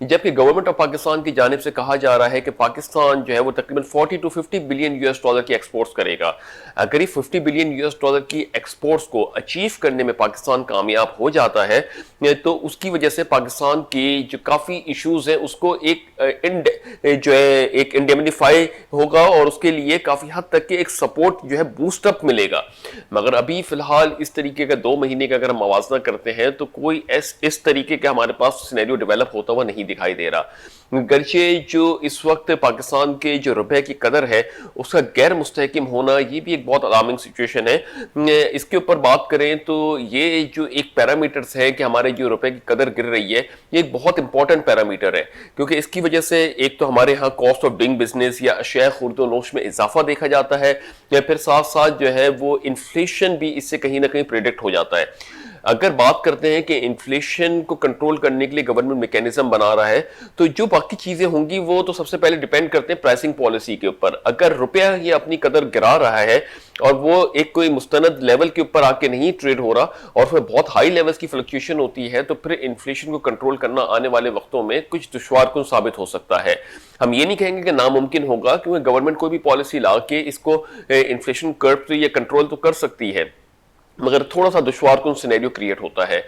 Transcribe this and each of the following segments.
جبکہ government of Pakistan کی جانب سے کہا جا رہا ہے کہ پاکستان جو ہے وہ تقریباً 40 to 50 billion U S dollar کی ایکسپورٹس کرے گا. اگر یہ 50 بلین یو ایس ڈالر کی ایکسپورٹس کو اچیو کرنے میں پاکستان کامیاب ہو جاتا ہے تو اس کی وجہ سے پاکستان کی جو کافی ایشوز ہیں اس کو ایک انڈیمنیفائی ہوگا اور اس کے لیے کافی حد تک کہ ایک سپورٹ جو ہے بوسٹ اپ ملے گا. مگر ابھی فی الحال اس طریقے کا 2 مہینے کا اگر ہم موازنہ کرتے ہیں تو کوئی اس طریقے کا ہمارے پاس سینیریو ڈیولپ ہوتا ہوا نہیں دکھائی دے رہا. گرچہ جو اس وقت پاکستان کے جو روپے کی قدر ہے اس کا غیر مستحکم ہونا یہ بھی ایک بہت الارمنگ سچویشن ہے. اس کے اوپر بات کریں تو یہ جو ایک پیرامیٹرز ہے کہ ہمارے جو روپے کی قدر گر رہی ہے یہ ایک بہت امپورٹنٹ پیرامیٹر ہے, کیونکہ اس کی وجہ سے ایک تو ہمارے ہاں کاسٹ آف ڈوئنگ بزنس یا اشیاء خرد و نوش میں اضافہ دیکھا جاتا ہے, یا پھر ساتھ ساتھ جو ہے وہ انفلیشن بھی اس سے کہیں نہ کہیں پریڈکٹ ہو جاتا ہے. اگر بات کرتے ہیں کہ انفلیشن کو کنٹرول کرنے کے لیے گورنمنٹ میکینزم بنا رہا ہے تو جو باقی چیزیں ہوں گی وہ تو سب سے پہلے ڈیپینڈ کرتے ہیں پرائسنگ پالیسی کے اوپر. اگر روپیہ یہ اپنی قدر گرا رہا ہے اور وہ ایک کوئی مستند لیول کے اوپر آ کے نہیں ٹریڈ ہو رہا اور پھر بہت ہائی لیولز کی فلکچویشن ہوتی ہے تو پھر انفلیشن کو کنٹرول کرنا آنے والے وقتوں میں کچھ دشوار کن ثابت ہو سکتا ہے. ہم یہ نہیں کہیں گے کہ ناممکن ہوگا, کیونکہ گورنمنٹ کوئی بھی پالیسی لا کے اس کو انفلیشن کرو تو یہ کنٹرول تو کر سکتی ہے, مگر تھوڑا سا دشوار کن سینیریو کریٹ ہوتا ہے.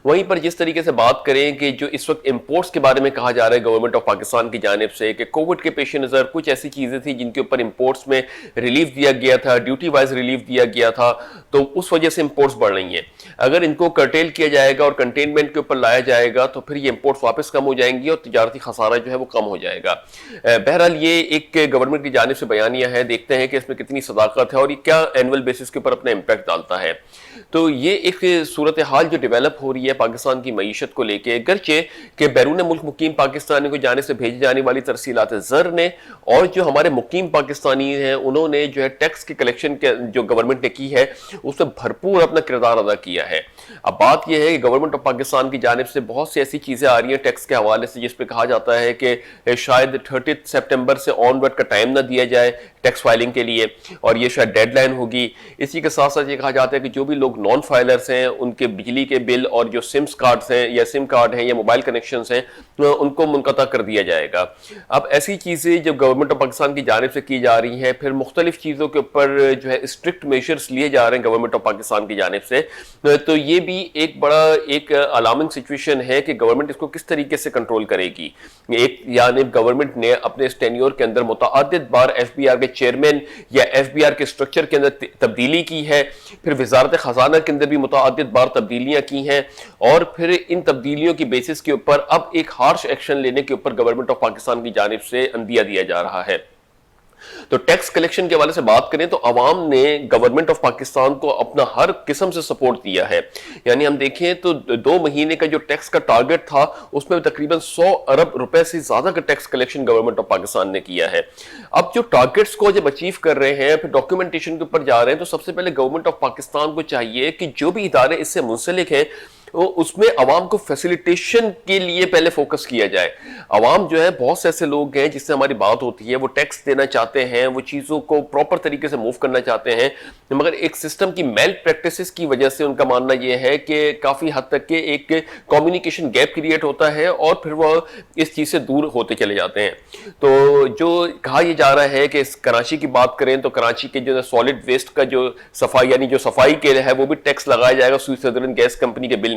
وہیں پر جس طریقے سے بات کریں کہ جو اس وقت امپورٹس کے بارے میں کہا جا رہا ہے گورنمنٹ آف پاکستان کی جانب سے کہ کووڈ کے پیش نظر کچھ ایسی چیزیں تھیں جن کے اوپر امپورٹس میں ریلیف دیا گیا تھا, ڈیوٹی وائز ریلیف دیا گیا تھا, تو اس وجہ سے امپورٹس بڑھ رہی ہیں. اگر ان کو کرٹیل کیا جائے گا اور کنٹینمنٹ کے اوپر لایا جائے گا تو پھر یہ امپورٹس واپس کم ہو جائیں گی اور تجارتی خسارہ جو ہے وہ کم ہو جائے گا. بہرحال یہ ایک گورنمنٹ کی جانب سے بیانیہ ہے, دیکھتے ہیں کہ اس میں کتنی صداقت ہے اور یہ کیا اینول بیسس کے اوپر اپنا امپیکٹ ڈالتا ہے. تو یہ ایک صورتحال جو ڈیولپ ہو رہی ہے پاکستان کی معیشت کو لے کے, گرچہ کہ بیرون ملک مقیم پاکستانی کو جانے سے بھیجی جانے والی ترسیلات زر نے اور جو ہمارے مقیم پاکستانی ہیں انہوں نے جو ہے ٹیکس کی کلیکشن جو گورنمنٹ نے کی ہے اس میں بھرپور اپنا کردار ادا کیا ہے. اب بات یہ ہے کہ گورنمنٹ آف پاکستان کی جانب سے بہت سی ایسی چیزیں آ رہی ہیں ٹیکس کے حوالے سے جس پہ کہا جاتا ہے کہ شاید 30 سپٹمبر سے آن ورڈ کا ٹائم نہ دیا جائے ٹیکس فائلنگ کے لیے, اور یہ شاید ڈیڈ لائن ہوگی. اسی کے ساتھ ساتھ یہ کہا جاتا ہے کہ جو بھی لوگ نان فائلرز ہیں ان کے بجلی کے بل اور جو سمس کارڈز ہیں یا سم کارڈ ہیں یا موبائل کنیکشنز ہیں ان کو منقطع کر دیا جائے گا. اب ایسی چیزیں جب گورنمنٹ آف پاکستان کی جانب سے کی جا رہی ہیں, پھر مختلف چیزوں کے اوپر جو ہے اسٹرکٹ میجرز لیے جا رہے ہیں گورنمنٹ آف پاکستان کی جانب سے, تو یہ بھی ایک بڑا ایک الارمنگ سچویشن ہے کہ گورنمنٹ اس کو کس طریقے سے کنٹرول کرے گی. ایک یعنی گورنمنٹ نے اپنے اس ٹینیور کے اندر متعدد بار ایف بی آر کے چیئرمین یا ایف بی آر کے اسٹرکچر کے اندر تبدیلی کی ہے, پھر وزارت خزانہ کے اندر بھی متعدد بار تبدیلیاں کی ہیں, اور پھر ان تبدیلیوں کی بیسس کے اوپر اب ایک ہارش ایکشن لینے کے اوپر گورنمنٹ آف پاکستان کی جانب سے اندیہ دیا جا رہا ہے. تو ٹیکس کلیکشن کے حوالے سے بات کریں تو عوام نے گورنمنٹ آف پاکستان کو اپنا ہر قسم سے سپورٹ دیا ہے. یعنی ہم دیکھیں تو 2 مہینے کا جو ٹیکس کا ٹارگٹ تھا اس میں تقریباً 100 ارب روپے سے زیادہ کا tax collection government of Pakistan نے کیا ہے. اب جو ٹارگٹس کو جب اچیو کر رہے ہیں پھر ڈاکیومنٹیشن کے اوپر جا رہے ہیں تو سب سے پہلے گورنمنٹ آف پاکستان کو چاہیے کہ جو بھی ادارے اس سے منسلک ہیں اس میں عوام کو فیسیلیٹیشن کے لیے پہلے فوکس کیا جائے. عوام جو ہے بہت سے ایسے لوگ ہیں جس سے ہماری بات ہوتی ہے, وہ ٹیکس دینا چاہتے ہیں, وہ چیزوں کو پراپر طریقے سے موو کرنا چاہتے ہیں, مگر ایک سسٹم کی میل پریکٹسز کی وجہ سے ان کا ماننا یہ ہے کہ کافی حد تک کہ ایک کمیونیکیشن گیپ کریٹ ہوتا ہے اور پھر وہ اس چیز سے دور ہوتے چلے جاتے ہیں. تو جو کہا یہ جا رہا ہے کہ کراچی کی بات کریں تو کراچی کے جو سالڈ ویسٹ کا جو صفائی یعنی جو صفائی کے ہے وہ بھی ٹیکس لگایا جائے گا سوئس سدرن گیس کمپنی کے بل میں.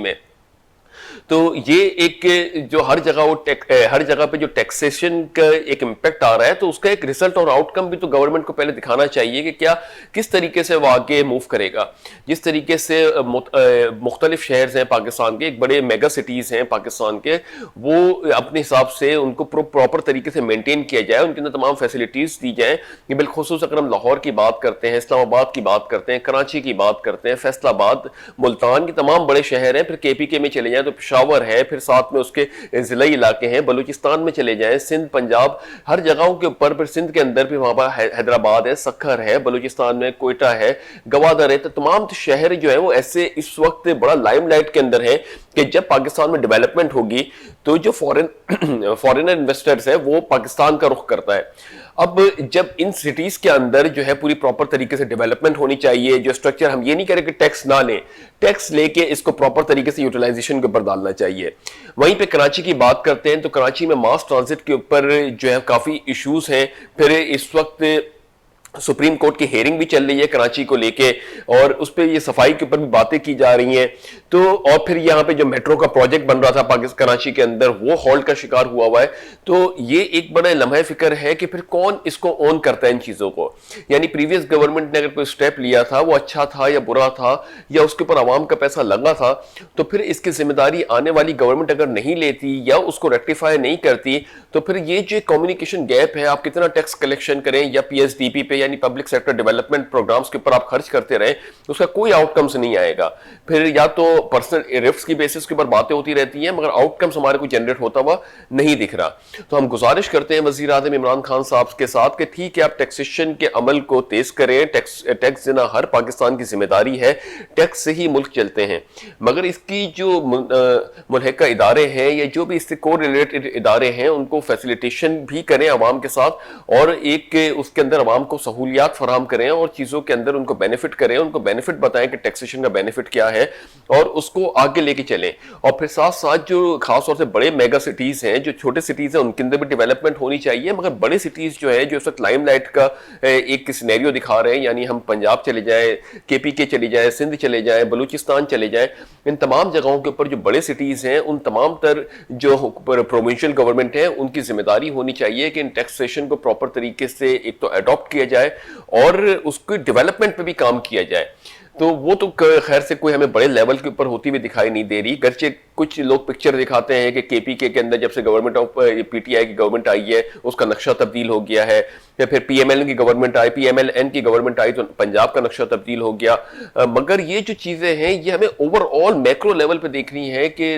تو یہ ایک جو ہر جگہ پہ جو ٹیکسیشن کا ایک امپیکٹ آ رہا ہے تو اس کا ایک ریزلٹ اور آؤٹ کم بھی تو گورنمنٹ کو پہلے دکھانا چاہیے کہ کیا کس طریقے سے وہ آگے موو کرے گا. جس طریقے سے مختلف شہرز ہیں پاکستان کے, ایک بڑے میگا سٹیز ہیں پاکستان کے, وہ اپنے حساب سے ان کو پراپر طریقے سے مینٹین کیا جائے, ان کے اندر تمام فیسلٹیز دی جائیں. یہ بالخصوص اگر ہم لاہور کی بات کرتے ہیں, اسلام آباد کی بات کرتے ہیں, کراچی کی بات کرتے ہیں, فیصل آباد, ملتان, کے تمام بڑے شہر ہیں, پھر کے پی کے میں چلے جائیں تو پشاور ہے, پھر ساتھ میں اس کے ضلعی علاقے ہیں, بلوچستان میں چلے جائیں, سندھ, پنجاب, ہر جگہوں کے اوپر, پھر سندھ کے اندر بھی وہاں پر حیدرآباد ہے, سکھر ہے, بلوچستان میں کوئٹہ ہے, گوادر ہے. تو تمام شہر جو ہیں وہ ایسے اس وقت بڑا لائم لائٹ کے اندر ہیں کہ جب پاکستان میں ڈیولپمنٹ ہوگی تو جو فورنر انویسٹرز ہیں وہ پاکستان کا رخ کرتا ہے. اب جب ان سٹیز کے اندر جو ہے پوری پراپر طریقے سے ڈیولپمنٹ ہونی چاہیے, جو اسٹرکچر, ہم یہ نہیں کہہ رہے کہ ٹیکس نہ لیں, ٹیکس لے کے اس کو پراپر طریقے سے یوٹیلائزیشن کے اوپر ڈالنا سنبھالنا چاہیے. وہیں پہ کراچی کی بات کرتے ہیں تو کراچی میں ماس ٹرانزٹ کے اوپر جو ہے کافی ایشوز ہیں. پھر اس وقت سپریم کورٹ کی ہیئرنگ بھی چل رہی ہے کراچی کو لے کے, اور اس پہ یہ صفائی کے اوپر بھی باتیں کی جا رہی ہیں. تو اور پھر یہاں پہ جو میٹرو کا پروجیکٹ بن رہا تھا پاکستان کراچی کے اندر, وہ ہالٹ کا شکار ہوا ہے. تو یہ ایک بڑا لمحہ فکر ہے کہ پھر کون اس کو اون کرتا ہے ان چیزوں کو. یعنی پریویس گورنمنٹ نے اگر کوئی سٹیپ لیا تھا وہ اچھا تھا یا برا تھا, یا اس کے اوپر عوام کا پیسہ لگا تھا, تو پھر اس کی ذمہ داری آنے والی گورنمنٹ اگر نہیں لیتی یا اس کو ریکٹیفائی نہیں کرتی, تو پھر یہ جو کمیونیکیشن گیپ ہے, آپ کتنا ٹیکس کلیکشن کریں یا پی ایس ڈی پی پہ یعنی پبلک سیکٹر ڈیولپمنٹ پروگرامز کے اوپر آپ خرچ کرتے رہیں, اس کا کوئی آؤٹ کمز نہیں آئے گا. پھر یا تو پرسنل رفٹس کی بیسس کے اوپر باتیں ہوتی رہتی ہیں, مگر آؤٹ کمز ہمارے کو جنریٹ ہوتا ہوا نہیں دکھ رہا. تو ہم گزارش کرتے ہیں وزیر اعظم عمران خان صاحب کے ساتھ کہ ٹھیک ہے آپ ٹیکسیشن کے عمل کو تیز کریں, ٹیکس دینا ہر پاکستان کی ذمہ داری ہے, ٹیکس سے ہی ملک چلتے ہیں, مگر اس کی جو ملحقہ ادارے ہیں یا جو بھی اس سے کو ریلیٹڈ ادارے ہیں ان کو فیسیلیٹیشن بھی کریں عوام کے ساتھ, اور ایک اس کے اندر عوام کو سہولیات فراہم کریں اور چیزوں کے اندر ان کو بینیفٹ کریں, ان کو بینیفٹ بتائیں کہ ٹیکسیشن کا بینیفٹ کیا ہے, اور اس کو آگے لے کے چلیں. اور پھر ساتھ ساتھ جو خاص طور سے بڑے میگا سٹیز ہیں, جو چھوٹے سٹیز ہیں, ان کے اندر بھی ڈیولپمنٹ ہونی چاہیے, مگر بڑے سٹیز جو ہے جو اس وقت لائم لائٹ کا ایک سینیریو دکھا رہے ہیں, یعنی ہم پنجاب چلے جائیں, کے پی کے چلے جائیں, سندھ چلے جائیں, بلوچستان چلے جائیں, ان تمام جگہوں کے اوپر جو بڑے سٹیز ہیں ان تمام تر جو پروونشل گورنمنٹ ہیں ان کی ذمہ داری ہونی چاہیے کہ ان ٹیکسیشن کو پراپر طریقے سے ایک تو اڈاپٹ کیا جائے اور اس کی ڈیولپمنٹ پہ بھی کام کیا جائے. تو وہ تو خیر سے کوئی ہمیں بڑے لیول کے اوپر ہوتی ہوئی دکھائی نہیں دے رہی, گرچہ کچھ لوگ پکچر دکھاتے ہیں کہ کے پی کے اندر جب سے government of P T I کی گورنمنٹ آئی ہے اس کا نقشہ تبدیل ہو گیا ہے, یا پھر پی ایم ایل کی گورنمنٹ آئی, پی ایم ایل این کی گورنمنٹ آئی تو پنجاب کا نقشہ تبدیل ہو گیا. مگر یہ جو چیزیں ہیں یہ ہمیں اوور آل میکرو لیول پہ دیکھنی ہے کہ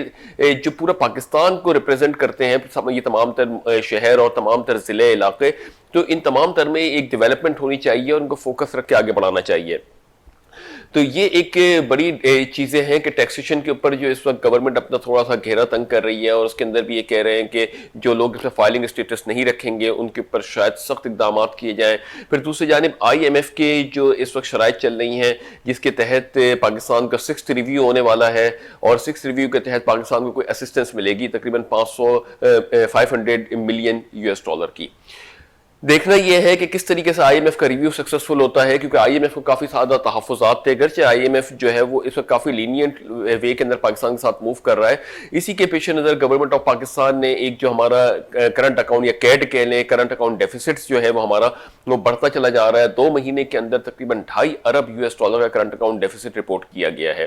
جو پورا پاکستان کو ریپرزینٹ کرتے ہیں یہ تمام تر شہر اور تمام تر ضلع علاقے, تو ان تمام تر میں ایک ڈیولپمنٹ ہونی چاہیے اور ان کو فوکس رکھ کے آگے بڑھانا چاہیے. تو یہ ایک بڑی چیزیں ہیں کہ ٹیکسیشن کے اوپر جو اس وقت گورنمنٹ اپنا تھوڑا سا گھیرا تنگ کر رہی ہے, اور اس کے اندر بھی یہ کہہ رہے ہیں کہ جو لوگ اس میں فائلنگ اسٹیٹس نہیں رکھیں گے ان کے اوپر شاید سخت اقدامات کیے جائیں. پھر دوسری جانب آئی ایم ایف کے جو اس وقت شرائط چل رہی ہیں جس کے تحت پاکستان کا 6th ریویو ہونے والا ہے, اور 6th ریویو کے تحت پاکستان کو کوئی اسسٹنس ملے گی تقریباً 500 ملین US ڈالر کی. دیکھنا یہ ہے کہ کس طریقے سے آئی ایم ایف کا ریویو سکسیسفل ہوتا ہے, کیونکہ آئی ایم ایف کو کافی زیادہ تحفظات تھے, گرچہ آئی ایم ایف جو ہے وہ اس وقت کافی لینینٹ وے کے اندر پاکستان کے ساتھ موو کر رہا ہے. اسی کے پیش نظر گورنمنٹ آف پاکستان نے ایک جو ہمارا کرنٹ اکاؤنٹ یا کیڈ کہہ لیں, کرنٹ اکاؤنٹ ڈیفیسٹس جو ہے وہ ہمارا وہ بڑھتا چلا جا رہا ہے. 2 مہینے کے اندر تقریباً 2.5 ارب US ڈالر کا کرنٹ اکاؤنٹ ڈیفیسٹ رپورٹ کیا گیا ہے.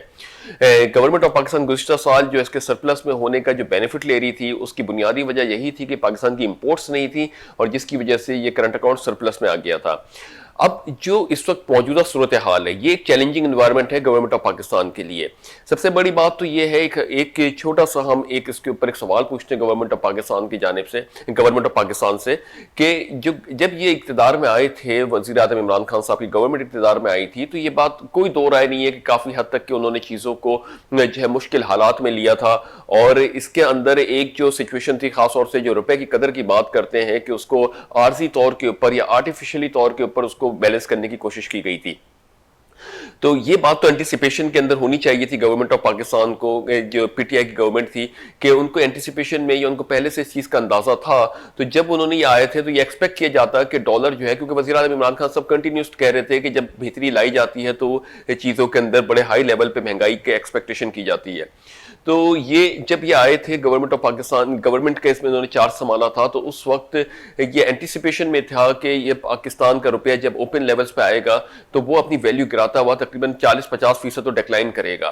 گورنمنٹ آف پاکستان گزشتہ سال جو اس کے سرپلس میں ہونے کا جو بینیفٹ لے رہی تھی اس کی بنیادی وجہ یہی تھی کہ پاکستان کی امپورٹس نہیں تھی, اور جس کی وجہ سے یہ کرنٹ اکاؤنٹ سرپلس میں آ گیا تھا. اب جو اس وقت موجودہ صورتحال ہے یہ ایک چیلنجنگ انوائرمنٹ ہے گورنمنٹ آف پاکستان کے لیے. سب سے بڑی بات تو یہ ہے ایک چھوٹا سا ہم اس کے اوپر ایک سوال پوچھتے ہیں گورنمنٹ آف پاکستان کی جانب سے, گورنمنٹ آف پاکستان سے, کہ جب یہ اقتدار میں آئے تھے, وزیر اعظم عمران خان صاحب کی گورنمنٹ اقتدار میں آئی تھی, تو یہ بات کوئی دو رائے نہیں ہے کہ کافی حد تک کہ انہوں نے چیزوں کو جو ہے مشکل حالات میں لیا تھا, اور اس کے اندر ایک جو سچویشن تھی خاص طور سے جو روپے کی قدر کی بات کرتے ہیں کہ اس کو عارضی طور کے اوپر یا آرٹیفیشلی طور کے اوپر اس کو بیلنس کرنے کی کوشش کی گئی تھی. تو یہ بات تو اینٹیسپیشن کے اندر ہونی چاہیے تھی گورنمنٹ آف پاکستان کو, جو پی ٹی آئی کی گورنمنٹ تھی, کہ ان کو اینٹیسپیشن میں یا ان کو پہلے سے اس چیز کا اندازہ تھا. تو جب انہوں نے یہ آئے تھے تو یہ ایکسپیکٹ کیا جاتا کہ ڈالر جو ہے, کیونکہ وزیر اعظم عمران خان صاحب کنٹینیوس کہہ رہے تھے کہ جب بہتری لائی جاتی ہے تو چیزوں کے اندر بڑے ہائی لیول پہ مہنگائی کے ایکسپیکٹیشن کی جاتی ہے. تو یہ جب یہ آئے تھے گورنمنٹ آف پاکستان, گورنمنٹ کے اس میں انہوں نے چارج سنبھالا تھا, تو اس وقت یہ اینٹیسپیشن میں تھا کہ یہ پاکستان کا روپیہ جب اوپن لیولز پہ آئے گا تو وہ اپنی ویلیو گراتا ہوا تقریباً 40-50% تو ڈیکلائن کرے گا.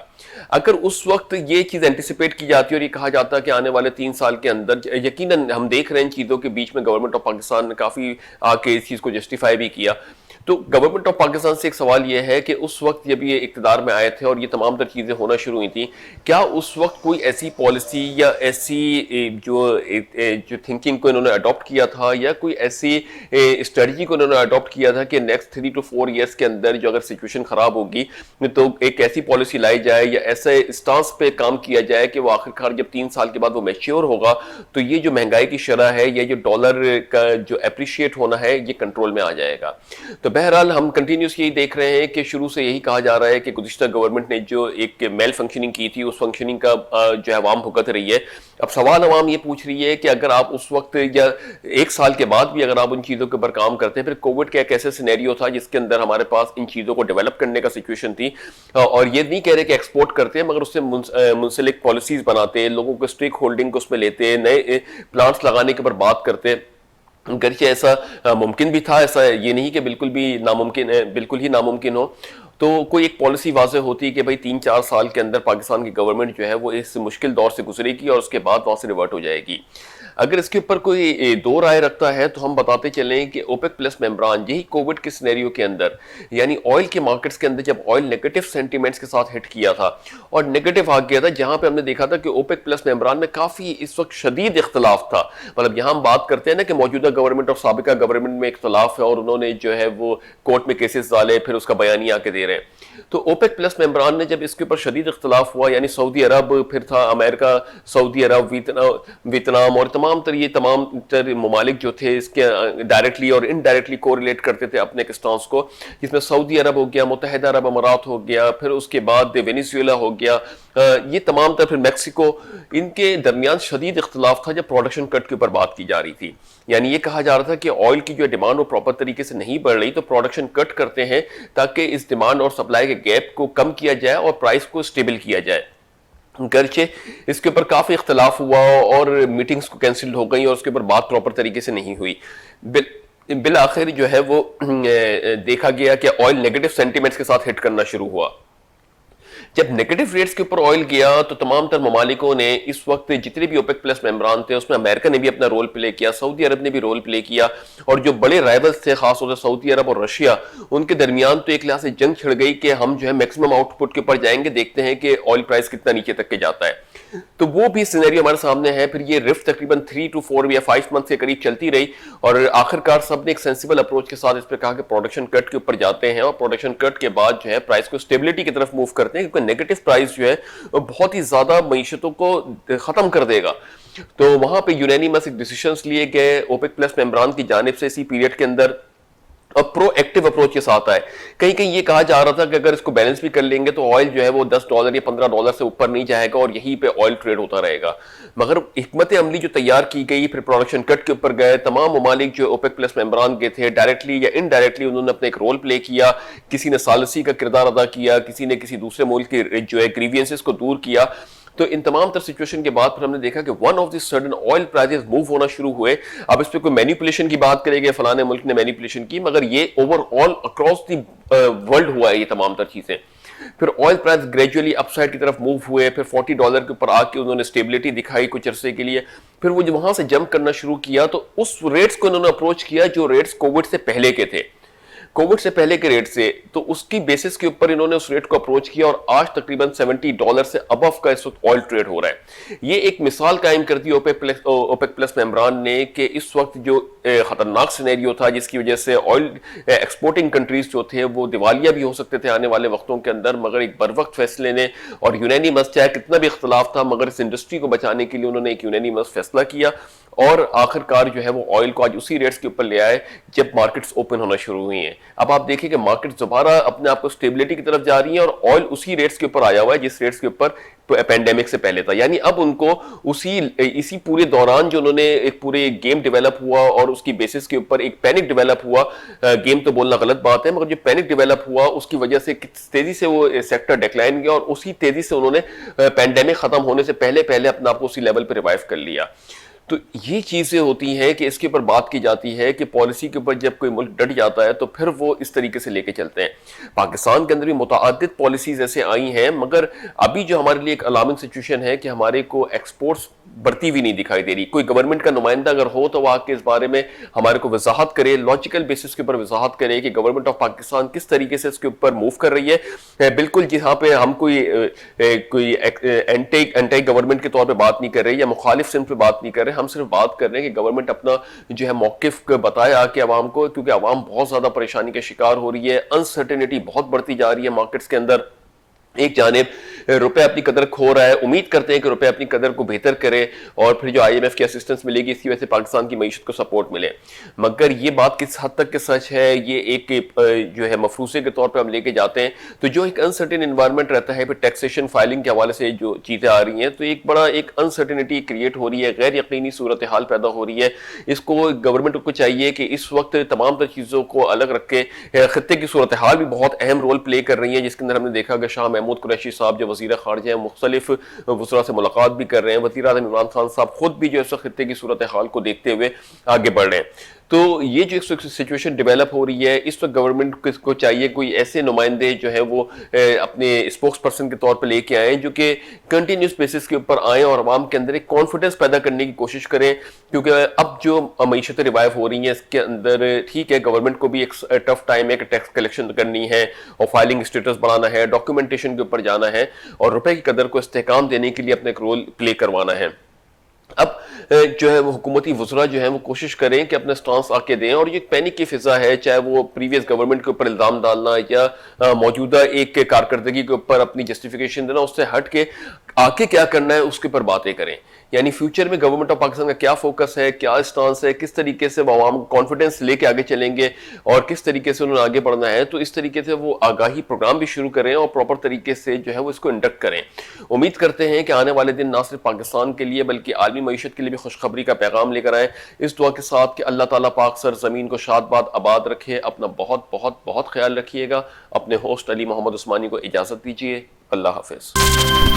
اگر اس وقت یہ چیز اینٹیسپیٹ کی جاتی اور یہ کہا جاتا کہ آنے والے 3 سال کے اندر, یقیناً ہم دیکھ رہے ہیں ان چیزوں کے بیچ میں گورنمنٹ آف پاکستان نے کافی آ کے اس چیز کو جسٹیفائی بھی کیا. تو گورنمنٹ آف پاکستان سے ایک سوال یہ ہے کہ اس وقت جب یہ اقتدار میں آئے تھے اور یہ تمام تر چیزیں ہونا شروع ہوئی تھیں, کیا اس وقت کوئی ایسی پالیسی یا ایسی جو تھنکنگ کو انہوں نے اڈاپٹ کیا تھا, یا کوئی ایسی اسٹریٹجی کو انہوں نے اڈاپٹ کیا تھا کہ نیکسٹ 3 to 4 ایئرس کے اندر جو اگر سچویشن خراب ہوگی تو ایک ایسی پالیسی لائی جائے یا ایسے اسٹانس پہ کام کیا جائے کہ وہ آخرکار جب 3 سال کے بعد وہ میچیور ہوگا تو یہ جو مہنگائی کی شرح ہے یا جو ڈالر کا جو اپریشیٹ ہونا ہے یہ کنٹرول میں آ جائے گا. تو بہرحال ہم کنٹینیوس یہی دیکھ رہے ہیں کہ شروع سے یہی کہا جا رہا ہے کہ گزشتہ گورنمنٹ نے جو ایک میل فنکشننگ کی تھی اس فنکشننگ کا جو ہے عوام بھگت رہی ہے. اب سوال عوام یہ پوچھ رہی ہے کہ اگر آپ اس وقت یا ایک سال کے بعد بھی اگر آپ ان چیزوں کے اوپر کام کرتے ہیں, پھر کووڈ کا ایک ایسا سینیریو تھا جس کے اندر ہمارے پاس ان چیزوں کو ڈیولپ کرنے کا سچویشن تھی, اور یہ نہیں کہہ رہے کہ ایکسپورٹ کرتے ہیں مگر اس سے منسلک پالیسیز بناتے, لوگوں کو اسٹیک ہولڈنگ کو اس میں لیتے, نئے پلانٹس لگانے کے اوپر بات کرتے. گرچہ ایسا ممکن بھی تھا, ایسا یہ نہیں کہ بالکل بھی ناممکن ہے, بالکل ہی ناممکن ہو, تو کوئی ایک پالیسی واضح ہوتی کہ بھائی 3-4 سال کے اندر پاکستان کی گورنمنٹ جو ہے وہ اس مشکل دور سے گزرے گی اور اس کے بعد وہاں سے ریورٹ ہو جائے گی. اگر اس کے اوپر کوئی دو رائے رکھتا ہے تو ہم بتاتے چلیں کہ اوپیک پلس ممبران یہی کووڈ کے سینیریو کے اندر, یعنی آئل کے مارکیٹس کے اندر جب آئل نیگیٹو سینٹیمنٹس کے ساتھ ہٹ کیا تھا اور نیگیٹو آ گیا تھا, جہاں پہ ہم نے دیکھا تھا کہ اوپیک پلس ممبران میں کافی اس وقت شدید اختلاف تھا. مطلب یہاں ہم بات کرتے ہیں نا کہ موجودہ گورنمنٹ اور سابقہ گورنمنٹ میں اختلاف ہے اور انہوں نے جو ہے وہ کورٹ میں کیسز ڈالے, پھر اس کا بیانیہ آ کے دے رہے ہیں. تو اوپیک پلس ممبران نے جب اس کے اوپر شدید اختلاف ہوا, یعنی سعودی عرب, پھر تھا امریکہ, سعودی عرب, ویتنام اور تمام تر ممالک جو تھے اس کے ڈائریکٹلی اور انڈائریکٹلی کوریلیٹ کرتے تھے اپنے اسٹانس کو, جس میں سعودی عرب ہو گیا, متحدہ عرب امارات ہو گیا, پھر اس کے بعد وینیزویلا ہو گیا, یہ تمام تر, پھر میکسیکو, ان کے درمیان شدید اختلاف تھا جب پروڈکشن کٹ کے اوپر بات کی جا رہی تھی. یعنی یہ کہا جا رہا تھا کہ آئل کی جو ڈیمانڈ وہ پراپر طریقے سے نہیں بڑھ رہی تو پروڈکشن کٹ کرتے ہیں تاکہ اس ڈیمانڈ اور سپلائی کے گیپ کو کم کیا جائے اور پرائس کو اسٹیبل کیا جائے. گرچہ اس کے اوپر کافی اختلاف ہوا اور میٹنگز کو کینسل ہو گئی اور اس کے اوپر بات پراپر طریقے سے نہیں ہوئی. بالآخر جو ہے وہ دیکھا گیا کہ آئل نیگیٹو سینٹیمنٹس کے ساتھ ہٹ کرنا شروع ہوا. جب نیگیٹو ریٹس کے اوپر آئل گیا تو تمام تر ممالکوں نے اس وقت جتنے بھی اوپیک پلس ممبران تھے اس میں امریکہ نے بھی اپنا رول پلے کیا, سعودی عرب نے بھی رول پلے کیا, اور جو بڑے رائیولز تھے خاص طور سے سعودی عرب اور رشیا, ان کے درمیان تو ایک لحاظ سے جنگ چھڑ گئی کہ ہم جو ہے میکسیمم آؤٹ پٹ کے اوپر جائیں گے, دیکھتے ہیں کہ آئل پرائس کتنا نیچے تک کے جاتا ہے. تو وہ بھی سینیریو ہمارے سامنے ہے. پھر یہ رفٹ تقریباً 3 to 4 یا 5 منتھ کے قریب چلتی رہی اور آخرکار سب نے ایک سینسیبل اپروچ کے ساتھ اس پہ کہا کہ پروڈکشن کٹ کے اوپر جاتے ہیں اور پروڈکشن کٹ کے بعد جو ہے پرائس کو اسٹیبلٹی کی طرف موو کرتے ہیں, کیونکہ نیگیٹو پرائس جو ہے وہ بہت ہی زیادہ معیشتوں کو ختم کر دے گا. تو وہاں پہ یونینیمس ڈیسیشنز لیے گئے اوپیک پلس ممبران کی جانب سے اسی پیریڈ کے اندر پرو ایکٹیو اپروچ کے ساتھ آئے. کہیں یہ کہا جا رہا تھا کہ اگر اس کو بیلنس بھی کر لیں گے تو آئل جو ہے وہ $10 یا $15 سے اوپر نہیں جائے گا اور یہیں پہ آئل ٹریڈ ہوتا رہے گا. مگر حکمت عملی جو تیار کی گئی, پھر پروڈکشن کٹ کے اوپر گئے, تمام ممالک جو اوپیک پلس ممبران کے تھے ڈائریکٹلی یا انڈائریکٹلی انہوں نے اپنا ایک رول پلے کیا. کسی نے ثالثی کا کردار ادا کیا, کسی نے کسی دوسرے ملک کے جو ہے گریوینسز کو دور کیا. تو ان تمام تر سچویشن کے بعد پھر ہم نے دیکھا کہ one of the sudden oil prices move ہونا شروع ہوئے. اب اس پہ کوئی مینیپولیشن کی بات کرے گا, فلانے ملک نے مینیپولیشن کی, مگر یہ over all across the world ہوا ہے یہ تمام تر چیزیں. پھر آئل پرائس گریجولی اپ سائڈ کی طرف موو ہوئے, پھر $40 کے اوپر آ کے انہوں نے اسٹیبلٹی دکھائی کچھ عرصے کے لیے. پھر وہ وہاں سے جمپ کرنا شروع کیا تو اس ریٹس کو انہوں نے اپروچ کیا جو ریٹس کووڈ سے پہلے کے تھے, کووڈ سے پہلے کے ریٹ سے. تو اس کی بیسس کے اوپر انہوں نے اس ریٹ کو اپروچ کیا اور آج تقریباً $70 سے ابو کا اس وقت آئل ٹریڈ ہو رہا ہے. یہ ایک مثال قائم کر دی اوپیک پلس ممبران نے کہ اس وقت جو خطرناک سینیریو تھا جس کی وجہ سے آئل ایکسپورٹنگ کنٹریز جو تھے وہ دیوالیہ بھی ہو سکتے تھے آنے والے وقتوں کے اندر, مگر ایک بر وقت فیصلے نے اور یونینیمس, چاہے کتنا بھی اختلاف تھا مگر اس انڈسٹری کو بچانے کے لیے انہوں نے ایک یونینیمس فیصلہ کیا اور آخر کار جو ہے وہ آئل کو آج اسی ریٹس کے اوپر لے آئے جب مارکیٹس اوپن ہونا شروع ہوئی ہیں. اب آپ دیکھیں کہ مارکیٹ دوبارہ اپنے آپ کو اسٹیبلٹی کی طرف جا رہی ہیں اور آئل اسی ریٹس کے اوپر آیا ہوا ہے جس ریٹس کے اوپر پینڈیمک سے پہلے تھا. یعنی اب ان کو اسی پورے دوران جو انہوں نے ایک پورے گیم ڈیولپ ہوا اور اس کی بیسس کے اوپر ایک پینک ڈیولپ ہوا, گیم تو بولنا غلط بات ہے مگر جو پینک ڈیولپ ہوا اس کی وجہ سے تیزی سے وہ سیکٹر ڈیکلائن گیا اور اسی تیزی سے انہوں نے پینڈیمک ختم ہونے سے پہلے اپنا آپ کو اسی لیول پہ ریوائیو کر لیا. تو یہ چیزیں ہوتی ہیں کہ اس کے اوپر بات کی جاتی ہے کہ پالیسی کے اوپر جب کوئی ملک ڈٹ جاتا ہے تو پھر وہ اس طریقے سے لے کے چلتے ہیں. پاکستان کے اندر بھی متعدد پالیسیز ایسے آئی ہیں مگر ابھی جو ہمارے لیے ایک الارمنگ سچویشن ہے کہ ہمارے کو ایکسپورٹس بڑھتی ہوئی نہیں دکھائی دے رہی. کوئی گورنمنٹ کا نمائندہ اگر ہو تو وہ آ کے اس بارے میں ہمارے کو وضاحت کرے, لاجیکل بیسس کے اوپر وضاحت کرے کہ گورنمنٹ آف پاکستان کس طریقے سے اس کے اوپر موو کر رہی ہے. بالکل جہاں پہ ہم کوئی اینٹی گورنمنٹ کے طور پہ بات نہیں کر رہے یا مخالف سمت پہ بات نہیں کر رہے, ہم صرف بات کر رہے ہیں کہ گورنمنٹ اپنا جو ہے موقف بتائے آ کے عوام کو, کیونکہ عوام بہت زیادہ پریشانی کا شکار ہو رہی ہے, انسرٹینٹی بہت بڑھتی جا رہی ہے مارکیٹس کے اندر. ایک جانب روپے اپنی قدر کھو رہا ہے. امید کرتے ہیں کہ روپے اپنی قدر کو بہتر کرے اور پھر جو آئی ایم ایف کی اسسٹنس ملے گی اس کی وجہ سے پاکستان کی معیشت کو سپورٹ ملے. مگر یہ بات کس حد تک کہ سچ ہے, یہ ایک جو ہے مفروضے کے طور پہ ہم لے کے جاتے ہیں تو جو ایک انسرٹن انوائرمنٹ رہتا ہے, پھر ٹیکسیشن فائلنگ کے حوالے سے جو چیزیں آ رہی ہیں تو ایک بڑا ایک انسرٹنٹی کریٹ ہو رہی ہے, غیر یقینی صورتحال پیدا ہو رہی ہے. اس کو گورنمنٹ کو چاہیے کہ اس وقت تمام تر چیزوں کو الگ رکھ کے, خطے کی صورتحال بھی بہت اہم رول پلے کر رہی ہیں جس کے اندر ہم نے دیکھا کہ شاہ محمود قریشی صاحب جو وزیر خارجہ ہیں مختلف وزراء سے ملاقات بھی کر رہے ہیں, وزیر اعظم عمران خان صاحب خود بھی جو اس خطے کی صورتحال کو دیکھتے ہوئے آگے بڑھ رہے ہیں. تو یہ جو سچویشن ڈیولپ ہو رہی ہے اس وقت گورنمنٹ کو چاہیے کوئی ایسے نمائندے جو ہے وہ اپنے اسپوکس پرسن کے طور پہ لے کے آئیں جو کہ کنٹینیوس بیسس کے اوپر آئیں اور عوام کے اندر ایک کانفیڈنس پیدا کرنے کی کوشش کریں, کیونکہ اب جو معیشتیں ریوائیو ہو رہی ہیں اس کے اندر ٹھیک ہے گورنمنٹ کو بھی ایک ٹف ٹائم ہے کہ ٹیکس کلیکشن کرنی ہے اور فائلنگ اسٹیٹس بڑھانا ہے, ڈاکیومنٹیشن کے اوپر جانا ہے اور روپے کی قدر کو استحکام دینے کے لیے اپنے ایک رول پلے کروانا ہے. اب جو ہے وہ حکومتی وزراء جو ہیں وہ کوشش کریں کہ اپنے سٹانس آ کے دیں, اور یہ پینک کی فضا ہے چاہے وہ پریویس گورنمنٹ کے اوپر الزام ڈالنا یا موجودہ ایک کارکردگی کے اوپر اپنی جسٹیفیکیشن دینا, اس سے ہٹ کے آگے کیا کرنا ہے اس کے اوپر باتیں کریں. یعنی فیوچر میں گورنمنٹ آف پاکستان کا کیا فوکس ہے, کیا اسٹانس ہے, کس طریقے سے وہ عوام کو کانفیڈنس لے کے آگے چلیں گے اور کس طریقے سے انہوں نے آگے بڑھنا ہے, تو اس طریقے سے وہ آگاہی پروگرام بھی شروع کریں اور پراپر طریقے سے جو ہے وہ اس کو انڈکٹ کریں. امید کرتے ہیں کہ آنے والے دن نہ صرف پاکستان کے لیے بلکہ عالمی معیشت کے لیے بھی خوشخبری کا پیغام لے کر آئیں, اس دعا کے ساتھ کہ اللہ تعالیٰ پاک سر زمین کو شاد باد آباد رکھے. اپنا بہت بہت بہت خیال رکھیے گا. اپنے ہوسٹ علی محمد عثمانی کو اجازت دیجیے. اللہ حافظ.